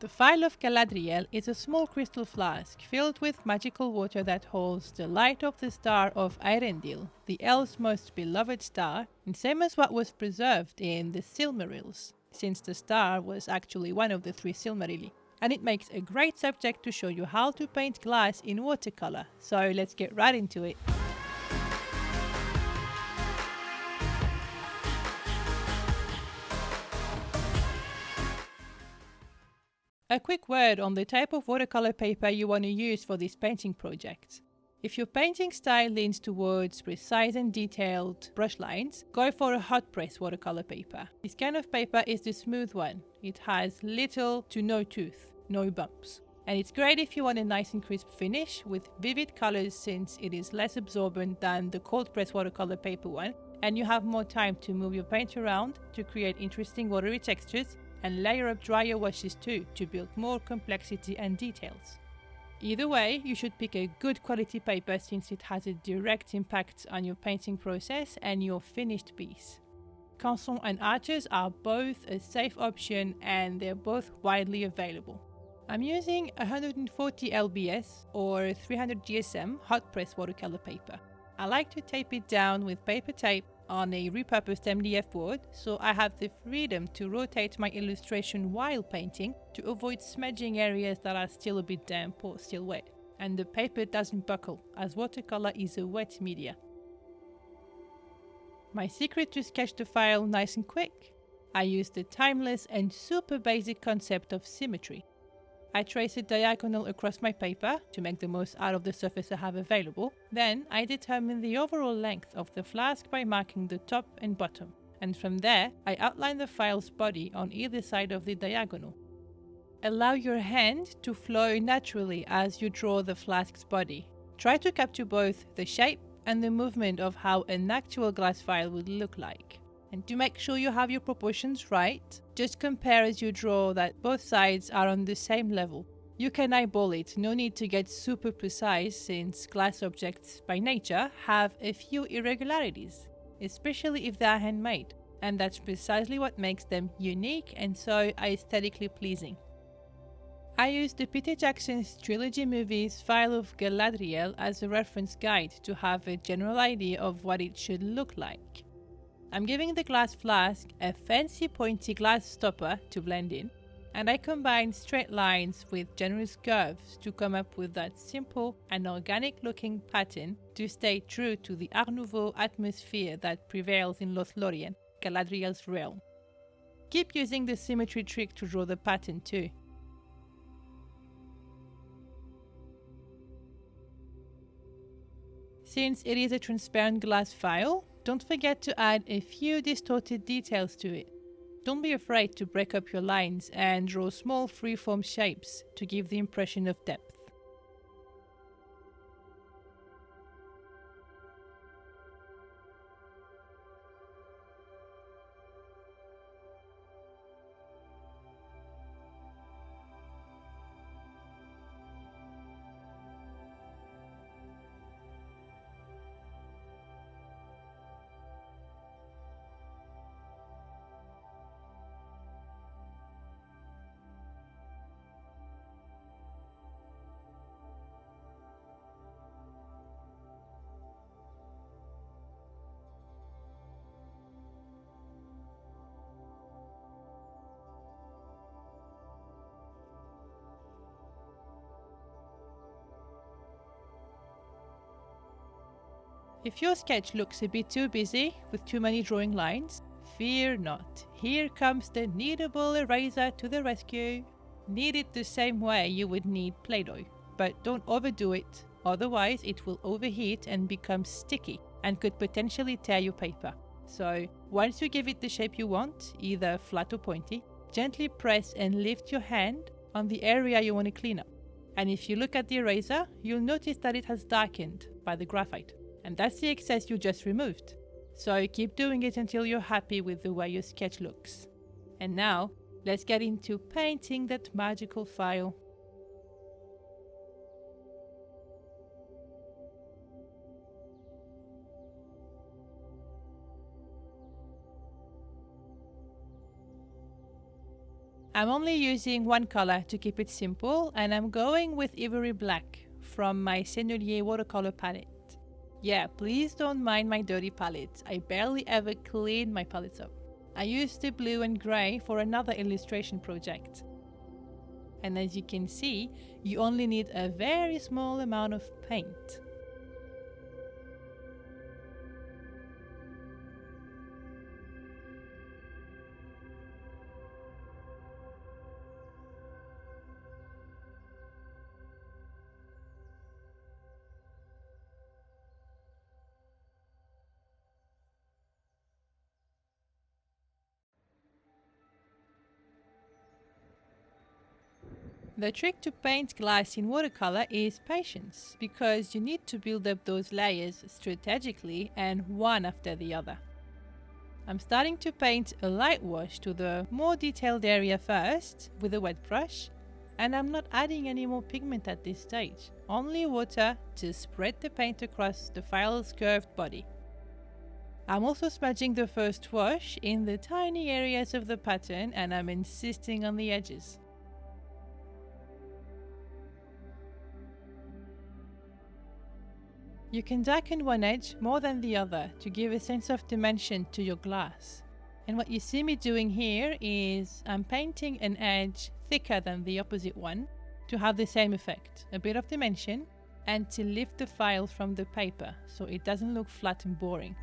The Phial of Galadriel is a small crystal flask filled with magical water that holds the light of the star of Eärendil, the elves' most beloved star, and same as what was preserved in the Silmarils, since the star was actually one of the 3 Silmarili. And it makes a great subject to show you how to paint glass in watercolor, so let's get right into it. A quick word on the type of watercolor paper you want to use for this painting project. If your painting style leans towards precise and detailed brush lines, go for a hot press watercolor paper. This kind of paper is the smooth one. It has little to no tooth, no bumps. And it's great if you want a nice and crisp finish with vivid colors, since it is less absorbent than the cold press watercolor paper one, and you have more time to move your paint around to create interesting watery textures and layer up drier washes too to build more complexity and details. Either way, you should pick a good quality paper, since it has a direct impact on your painting process and your finished piece. Canson and Arches are both a safe option, and they're both widely available. I'm using 140 lbs or 300 GSM hot press watercolor paper. I like to tape it down with paper tape on a repurposed MDF board, so I have the freedom to rotate my illustration while painting to avoid smudging areas that are still a bit damp or still wet. And the paper doesn't buckle, as watercolor is a wet media. My secret to sketch the file nice and quick? I use the timeless and super basic concept of symmetry. I trace a diagonal across my paper to make the most out of the surface I have available. Then I determine the overall length of the flask by marking the top and bottom. And from there, I outline the file's body on either side of the diagonal. Allow your hand to flow naturally as you draw the flask's body. Try to capture both the shape and the movement of how an actual glass file would look like. And to make sure you have your proportions right, just compare as you draw that both sides are on the same level. You can eyeball it, no need to get super precise, since glass objects by nature have a few irregularities, especially if they are handmade, and that's precisely what makes them unique and so aesthetically pleasing. I used the Peter Jackson's trilogy movies Phial of Galadriel as a reference guide to have a general idea of what it should look like. I'm giving the glass flask a fancy pointy glass stopper to blend in, and I combine straight lines with generous curves to come up with that simple and organic looking pattern to stay true to the Art Nouveau atmosphere that prevails in Lothlorien, Galadriel's realm. Keep using the symmetry trick to draw the pattern too. Since it is a transparent glass file, don't forget to add a few distorted details to it. Don't be afraid to break up your lines and draw small freeform shapes to give the impression of depth. If your sketch looks a bit too busy with too many drawing lines, fear not. Here comes the kneadable eraser to the rescue. Knead it the same way you would knead Play-Doh, but don't overdo it, otherwise it will overheat and become sticky and could potentially tear your paper. So once you give it the shape you want, either flat or pointy, gently press and lift your hand on the area you want to clean up. And if you look at the eraser, you'll notice that it has darkened by the graphite. And that's the excess you just removed. So keep doing it until you're happy with the way your sketch looks. And now, let's get into painting that magical file. I'm only using one color to keep it simple, and I'm going with Ivory Black from my Sennelier watercolor palette. Yeah, please don't mind my dirty palettes. I barely ever clean my palettes up. I used the blue and grey for another illustration project. And as you can see, you only need a very small amount of paint. The trick to paint glass in watercolor is patience, because you need to build up those layers strategically and one after the other. I'm starting to paint a light wash to the more detailed area first with a wet brush, and I'm not adding any more pigment at this stage, only water to spread the paint across the phial's curved body. I'm also smudging the first wash in the tiny areas of the pattern, and I'm insisting on the edges. You can darken one edge more than the other to give a sense of dimension to your glass. And what you see me doing here is I'm painting an edge thicker than the opposite one to have the same effect, a bit of dimension, and to lift the phial from the paper so it doesn't look flat and boring.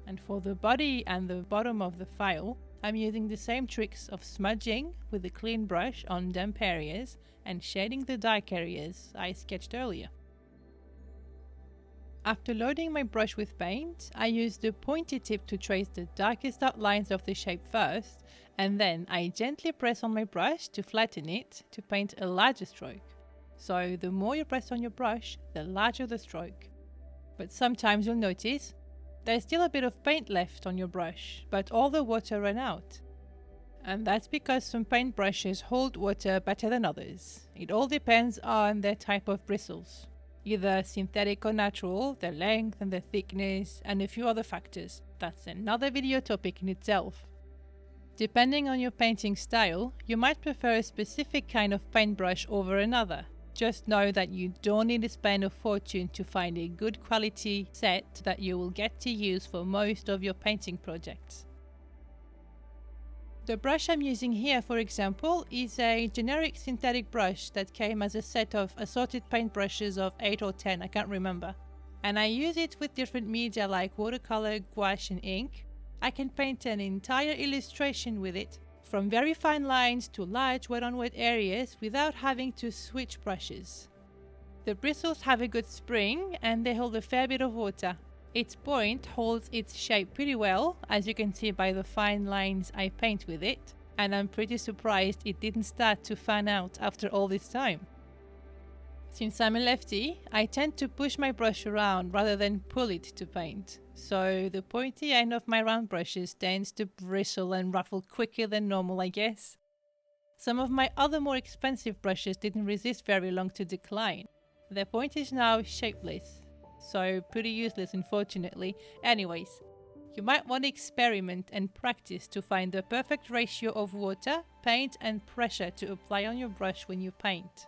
And for the body and the bottom of the phial, I'm using the same tricks of smudging with a clean brush on damp areas and shading the dark areas I sketched earlier. After loading my brush with paint, I use the pointy tip to trace the darkest outlines of the shape first, and then I gently press on my brush to flatten it to paint a larger stroke. So the more you press on your brush, the larger the stroke. But sometimes you'll notice there's still a bit of paint left on your brush, but all the water ran out. And that's because some paint brushes hold water better than others. It all depends on their type of bristles, either synthetic or natural, their length and their thickness, and a few other factors. That's another video topic in itself. Depending on your painting style, you might prefer a specific kind of paintbrush over another. Just know that you don't need to spend a fortune to find a good quality set that you will get to use for most of your painting projects. The brush I'm using here, for example, is a generic synthetic brush that came as a set of assorted paintbrushes of 8 or 10, I can't remember. And I use it with different media like watercolor, gouache and ink. I can paint an entire illustration with it, from very fine lines to large wet-on-wet areas without having to switch brushes. The bristles have a good spring and they hold a fair bit of water. Its point holds its shape pretty well, as you can see by the fine lines I paint with it, and I'm pretty surprised it didn't start to fan out after all this time. Since I'm a lefty, I tend to push my brush around rather than pull it to paint. So the pointy end of my round brushes tends to bristle and ruffle quicker than normal, I guess. Some of my other more expensive brushes didn't resist very long to decline. Their point is now shapeless, so pretty useless unfortunately. Anyways, you might want to experiment and practice to find the perfect ratio of water, paint and pressure to apply on your brush when you paint.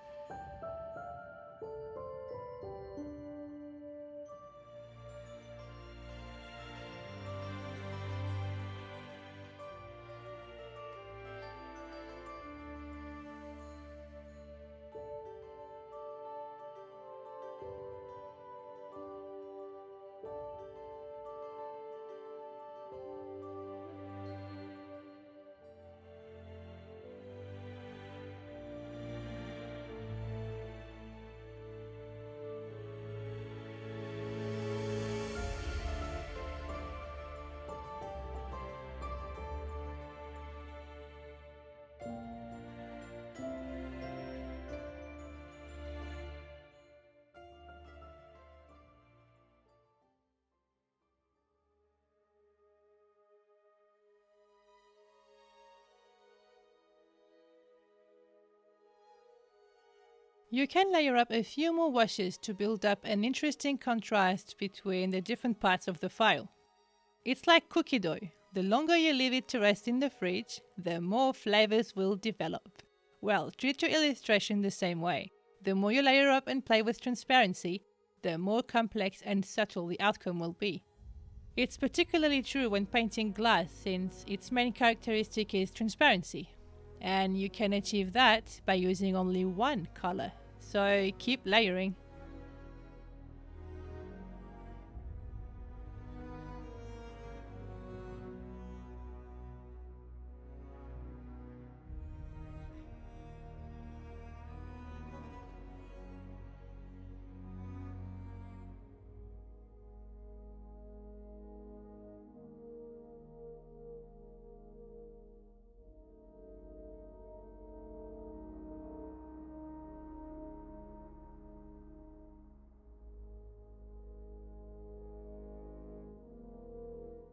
You can layer up a few more washes to build up an interesting contrast between the different parts of the file. It's like cookie dough. The longer you leave it to rest in the fridge, the more flavors will develop. Well, treat your illustration the same way. The more you layer up and play with transparency, the more complex and subtle the outcome will be. It's particularly true when painting glass, since its main characteristic is transparency. And you can achieve that by using only one color. So keep layering.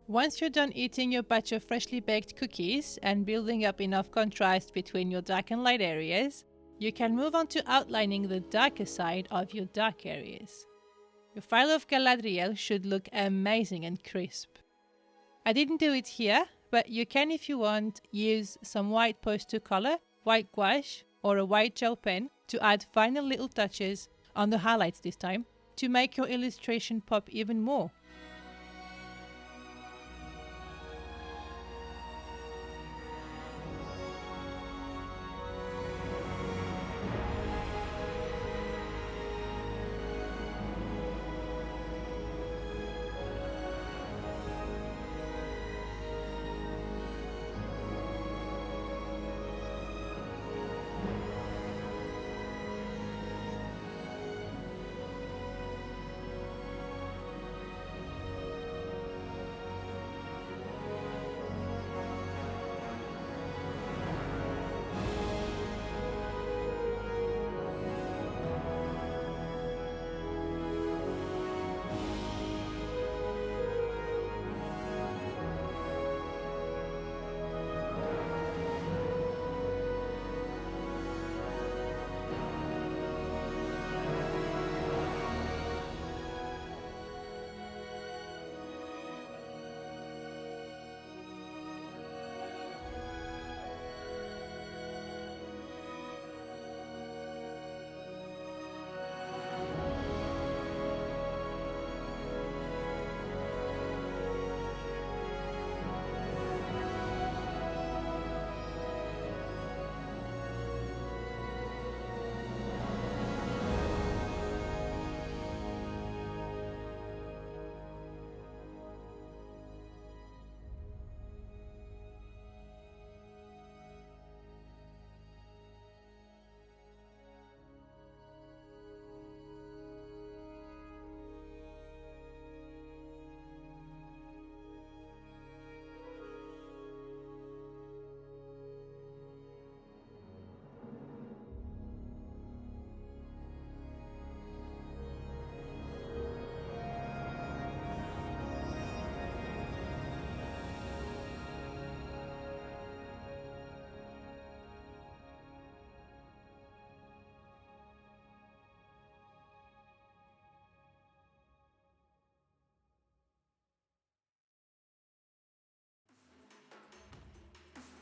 Once you're done eating your batch of freshly baked cookies and building up enough contrast between your dark and light areas, you can move on to outlining the darker side of your dark areas. Your file of Galadriel should look amazing and crisp. I didn't do it here, but you can, if you want, use some white poster color, white gouache, or a white gel pen to add final little touches on the highlights this time to make your illustration pop even more.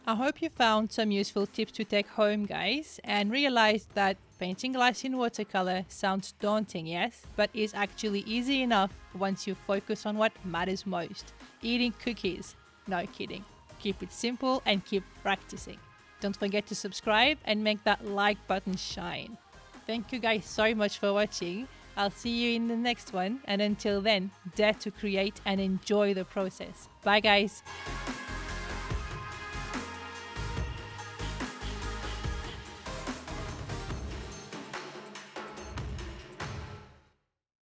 I hope you found some useful tips to take home, guys, and realized that painting glass in watercolor sounds daunting, yes, but is actually easy enough once you focus on what matters most: eating cookies. No kidding. Keep it simple and keep practicing. Don't forget to subscribe and make that like button shine. Thank you guys so much for watching. I'll see you in the next one, and until then, dare to create and enjoy the process. Bye guys!